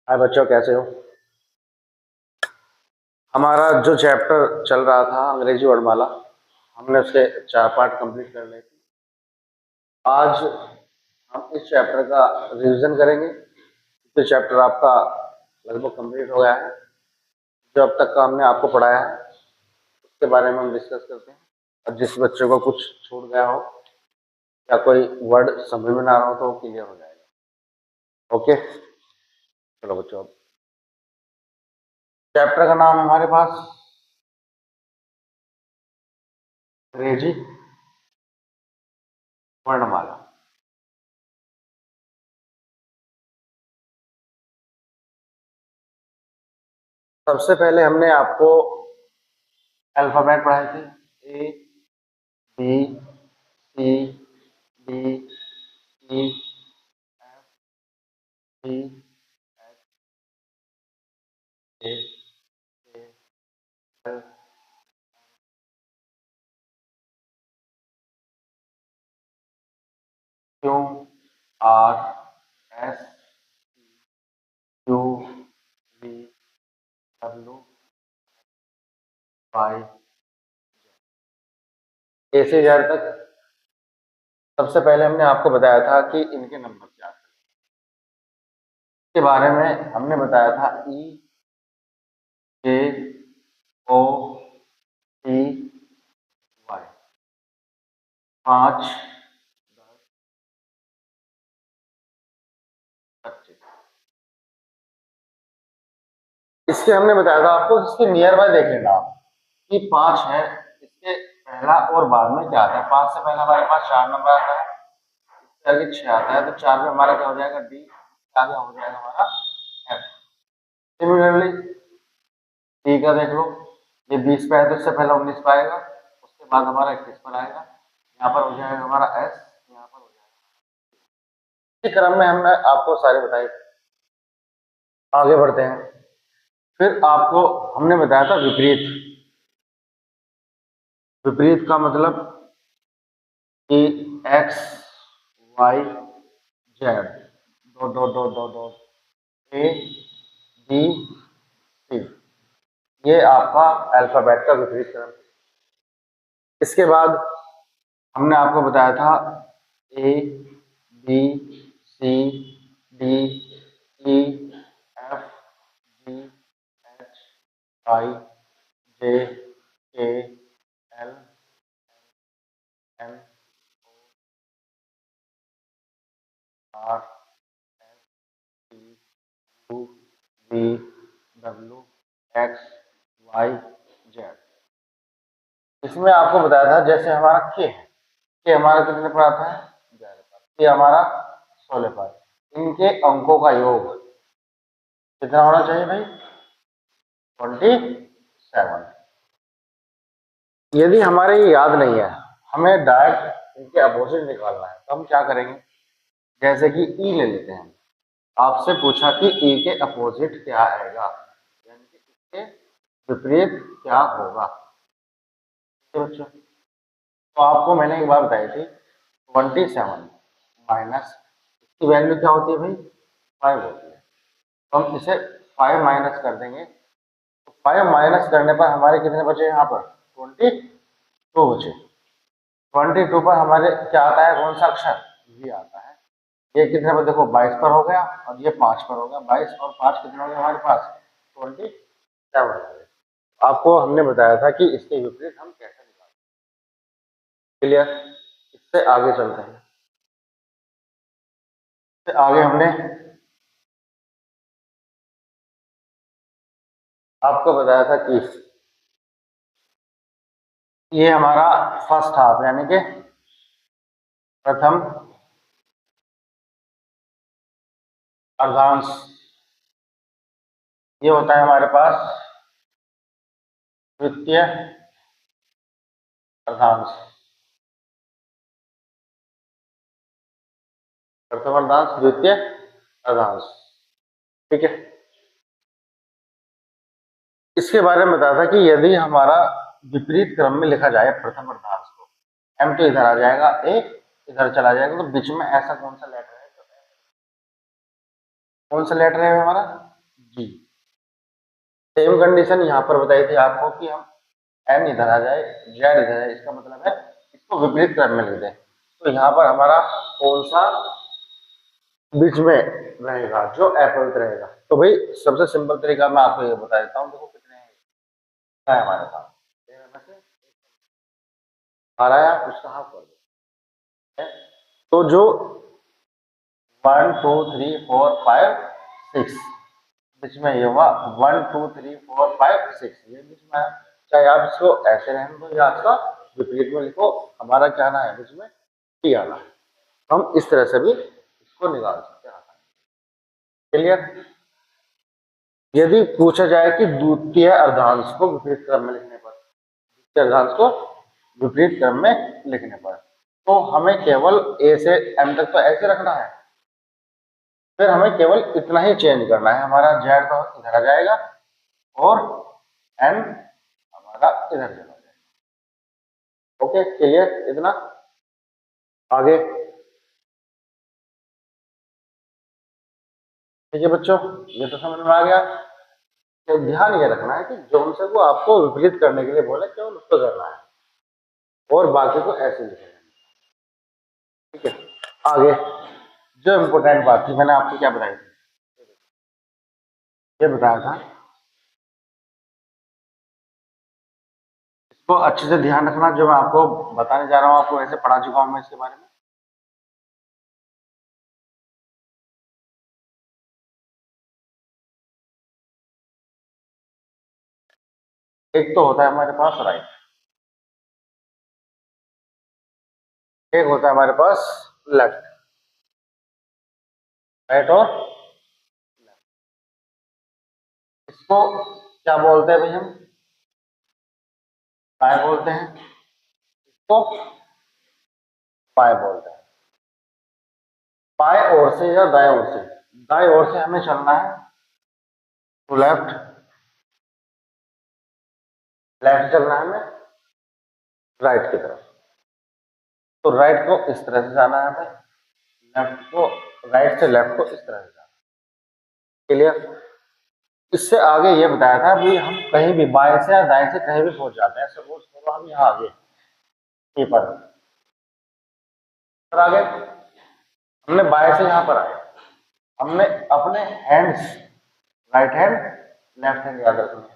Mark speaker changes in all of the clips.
Speaker 1: हाय बच्चों, कैसे हो। हमारा जो चैप्टर चल रहा था अंग्रेजी वर्णमाला, हमने उसके 4 पार्ट कंप्लीट कर लिए थे। आज हम इस चैप्टर का रिवीजन करेंगे। तो चैप्टर आपका लगभग कंप्लीट हो गया है। जो अब तक का हमने आपको पढ़ाया है उसके बारे में हम डिस्कस करते हैं। और जिस बच्चे को कुछ छूट गया हो या कोई वर्ड समझ में ना आ रहा हो तो वो क्लियर हो जाएगा। ओके, चलो बच्चों, चैप्टर का नाम हमारे पास अंग्रेजी वर्णमाला। सबसे पहले हमने आपको अल्फाबेट पढ़ाए थे, A B C D E F G H A K L Q R S Q V W Y A से जेड तक। सबसे पहले हमने आपको बताया था कि इनके नंबर क्या थे। इसके बारे में हमने बताया था ई जे ओ टी वाई 5 10 25। इसके हमने बताया था आपको, इसके नियर बाय देख लेना आप कि 5 है, इसके पहला और बाद में क्या आता है। 5 से पहले हमारे पास 4 नंबर आता है, इससे आगे 6 आता है, तो 4 में हमारा क्या हो जाएगा डी, आगे हो जाएगा हमारा एफ। सिमिलरली डी का देख लो, ये 20 पे है तो इससे पहले 19 पे आएगा, उसके बाद हमारा 21 पर आएगा, यहाँ पर हो जाएगा हमारा एस, यहाँ पर हो जाएगा। इसी क्रम में हमने आपको सारे बताए। आगे बढ़ते हैं। फिर आपको हमने बताया था विपरीत। विपरीत का मतलब कि एक्स वाई जेड, दो दो दो दो दो ए बी सी, ये आपका अल्फाबेट का विपरीत क्रम। इसके बाद हमने आपको बताया था A B C D E F G H I J K L M R S T U V W X Y Z. इसमें आपको बताया था जैसे हमारा के है, के हमारा कितने पर आता है 11 पर, के हमारा 16 पर। इनके अंकों का योग कितना होना चाहिए भाई 27। यदि हमारे ये याद नहीं है, हमें डायरेक्ट इनके अपोजिट निकालना है, तो हम क्या करेंगे, जैसे कि ई ले लेते हैं। आपसे पूछा कि ई के अपोजिट क्या आएगा, यानी कि इसके विपरीत क्या होगा। बच्चों, तो आपको मैंने एक बात बताई थी, 27 माइनस इसकी वैल्यू क्या होती है भाई 5 होती है। तो हम इसे 5 माइनस कर देंगे, तो 5 माइनस करने पर हमारे कितने बचे यहाँ पर 22 बचे। 22 पर हमारे क्या आता है, कौन सा अक्षर वी आता है। ये कितने पर देखो 22 पर हो गया और ये 5 पर हो गया। 22 और 5 कितने हो गए हमारे पास 27 हो गए। आपको हमने बताया था कि इसके विपरीत हम कैसे निकालें। क्लियर। इससे आगे चलते हैं। इससे आगे हमने आपको बताया था कि ये हमारा फर्स्ट हाफ यानी कि प्रथम अर्धांश, ये होता है हमारे पास द्वितीय अर्धांश। प्रथम अर्धांश, द्वितीय अर्धांश, ठीक है। इसके बारे में बताया था कि यदि हमारा विपरीत क्रम में लिखा जाए प्रथम अर्धांश को, एम तो इधर आ जाएगा, ए इधर चला जाएगा, तो बीच में ऐसा कौन सा लेटर है, तो कौन सा लेटर है हमारा जी। सेम कंडीशन यहाँ पर बताई थी आपको कि हम एन इधर आ जाए, जेड इधर है, इसका मतलब है इसको विपरीत क्रम में लिख दें। तो यहाँ पर हमारा कौन सा बीच में रहेगा, जो अपोजिट रहेगा। तो भाई सबसे सिंपल तरीका मैं आपको ये बता देता हूँ, देखो कितने है हमारे पास, आ रहा है, उसका हाफ कर दो। तो जो 1 2 3 4 5 6 बीच में ये हुआ, 1 2 3 4 5 6 ये बीच में है। चाहे आप इसको ऐसे रहने दो या इसका विपरीत में लिखो, हमारा क्या आना है बीच में, टी आना है। हम इस तरह से भी इसको निकाल सकते हैं। क्लियर। यदि पूछा जाए कि द्वितीय अर्धांश को विपरीत क्रम में लिखने पर, द्वितीय अर्धांश को विपरीत क्रम में लिखने पर, तो हमें केवल ए से एम तक तो ऐसे रखना है, फिर हमें केवल इतना ही चेंज करना है, हमारा जेड तो इधर आ जाएगा और एन हमारा इधर चला जाएगा। ओके क्लियर इतना। आगे ठीक है बच्चों, ये तो समझ में आ गया। तो ध्यान ये रखना है कि जो से को आपको विपरीत करने के लिए बोले केवल उसको करना है और बाकी को ऐसे लिखना है। ठीक है। आगे जो इम्पोर्टेंट बात थी मैंने आपको क्या बताई थी, ये बताया था, इसको अच्छे से ध्यान रखना, जो मैं आपको बताने जा रहा हूँ आपको ऐसे पढ़ा चुका हूँ मैं इसके बारे में। एक तो होता है हमारे पास राइट, एक होता है हमारे पास लेफ्ट, राइट और इसको क्या बोलते हैं भाई, हम बाय बोलते हैं, इसको बाय बोलते हैं। बाय ओर से या दाएं ओर से, दाएं ओर से हमें चलना है तो लेफ्ट, लेफ्ट चलना है हमें राइट की तरफ। तो राइट को इस तरह से जाना है हमें, लेफ्ट को, राइट से लेफ्ट को इस तरह से जाना। क्लियर। इससे आगे ये बताया था भी हम कहीं भी बाएं से या दाएं से कहीं भी पहुंच जाते हैं। सपोज करो हम यहाँ आगे पर आगे, हमने बाएं से यहाँ पर आए, हमने अपने hands, right hand left hand याद रखना है।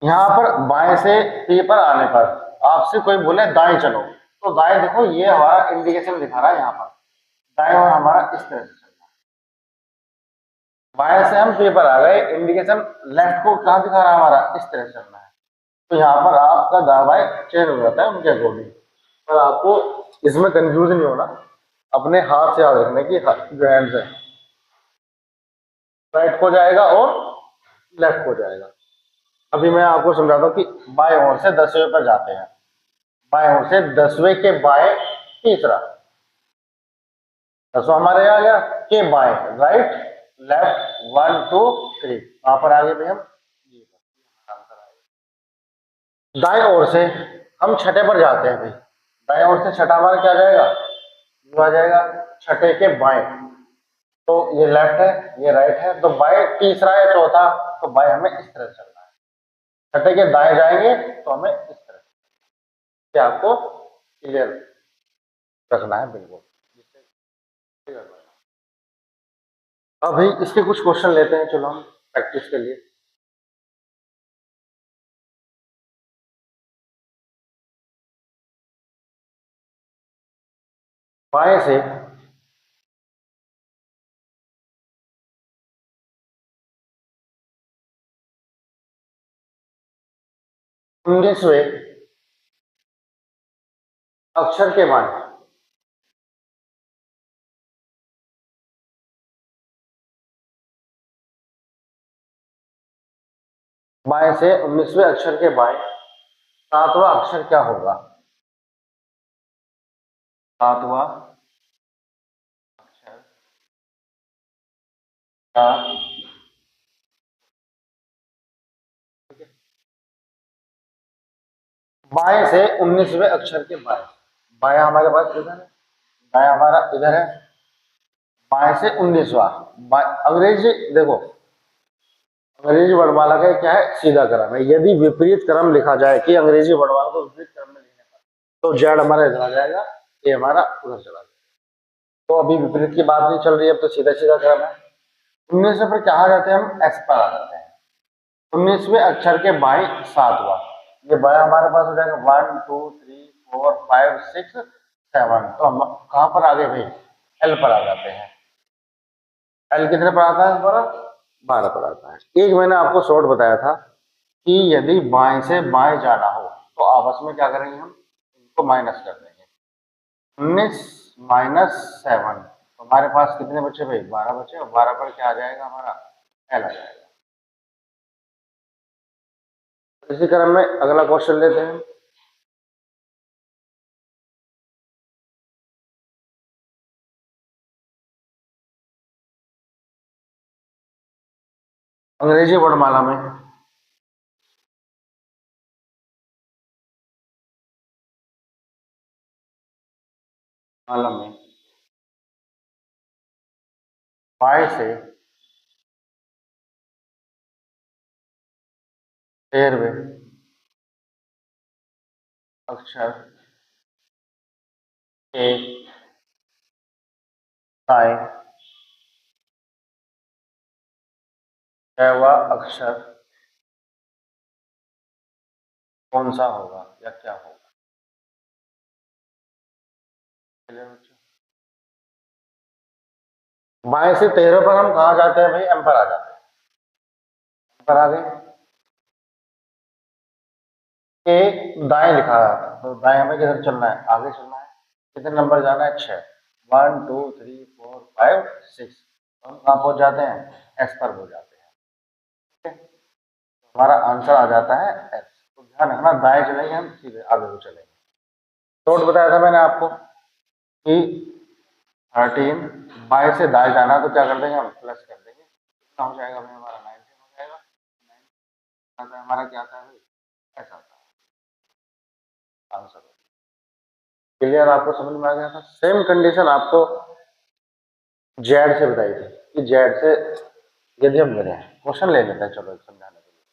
Speaker 1: यहाँ पर बाएं से पी पर आने पर आपसे कोई बोले दाएं चलो, तो दाएं देखो ये हमारा इंडिकेशन दिखा रहा है यहाँ पर, दाएं और हमारा इस तरह से चलना है। बाएं से हम पी पर आ गए, इंडिकेशन लेफ्ट को कहाँ दिखा रहा है हमारा, इस तरह से चलना है। तो यहाँ पर आपका दाएं बाएं चेंज हो जाता है उनके अकॉर्डिंग, पर आपको इसमें कंफ्यूज नहीं होना, अपने हाथ से याद रखने की, जो हैंड है राइट को जाएगा और लेफ्ट को जाएगा। अभी मैं आपको समझाता हूँ कि बाएं ओर से 10वें पर जाते हैं, बाएं ओर से 10वें के बाएं तीसरा, 10वां हमारे यहाँ आ गया के बाएं, राइट लेफ्ट 1 2 3, वहां पर आगे भी हम दाएं ओर से हम छठे पर जाते हैं भाई, दाएं ओर से छठा हमारा क्या जाएगा, ये आ जाएगा छठे के बाएं। तो ये लेफ्ट है ये राइट है, तो बाएं तीसरा या चौथा, तो बाएं हमें इस तरह चलना है, छठे के दाएं जाएंगे तो हमें इस तरह से, आपको क्लियर रखना है बिल्कुल। अभी इसके कुछ क्वेश्चन लेते हैं, चलो हम प्रैक्टिस के लिए। बाएं से उन्नीसवें अक्षर के बाएं, बाएं से 19वें अक्षर के बाएं 7वां अक्षर क्या होगा, 7वां अक्षर क्या, बाएं से 19वें अक्षर के बाएं, बाया हमारे पास इधर है, दाया हमारा इधर है, बाएं से 19वां। अंग्रेजी देखो, अंग्रेजी वर्णमाला का क्या है, सीधा क्रम है। यदि विपरीत क्रम लिखा जाए कि अंग्रेजी वर्णमाला को विपरीत क्रम में लिखने पर, तो जेड हमारा इधर आ जाएगा, ये हमारा उधर चला जाएगा। तो अभी विपरीत की बात नहीं चल रही है, अब तो सीधा सीधा क्रम है। 19 पर क्या आ जाते हैं हम, एक्स पर आ जाते हैं। 19वें अक्षर के बाई 7वां, ये बाया हमारे पास हो जाएगा 1 2 3 4 5 6 7। तो हम कहां पर आ गए भाई, एल पर आ जाते हैं। एल कितने पर आता है हमारा, 12 पर आता है। एक मैंने आपको शॉर्ट बताया था कि यदि बाएं से बाएं जाना हो तो आपस में क्या करेंगे, हम इनको माइनस कर देंगे। 19 माइनस 7, तो हमारे पास कितने बचे भाई, 12 बचे, और 12 पर क्या आ जाएगा हमारा, एल आ जाएगा। इसी क्रम में अगला क्वेश्चन लेते हैं। अंग्रेजी वर्णमाला में माला में बाय से 13वें अक्षर के दाएं 6वां अक्षर कौन सा होगा या क्या होगा। चलिए बच्चों, बाएं से 13 पर हम कहा जाते हैं भाई, एम पर आ जाते हैं। एम पर आ गए, के दाएं लिखा है, तो दाएं हमें किधर चलना है, आगे चलना है। कितने नंबर जाना है, 6। 1 2 3 4 5 6, हम कहाँ पहुंच जाते हैं, एस पर पहुंच जाते हैं। ठीक है, तो हमारा आंसर आ जाता है एस। तो ध्यान रखना, दाएं चलेंगे हम, सीधे आगे को चलेंगे। शॉर्ट बताया था मैंने आपको कि 13 बाएं से दाएं जाना, तो क्या कर देंगे हम, प्लस कर देंगे। कितना हो जाएगा भाई हमारा, 19 हो जाएगा। 19 हमारा क्या आता है भाई, ऐसा आता है आंसर। क्लियर, आपको समझ में आ गया था। सेम कंडीशन आपको जेड से बताई थी कि जेड से यदि हम करें, क्वेश्चन ले लेते हैं, चलो समझाने के लिए।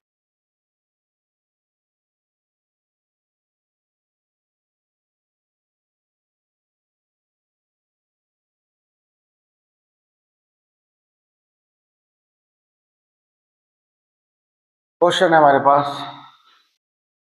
Speaker 1: क्वेश्चन है हमारे पास,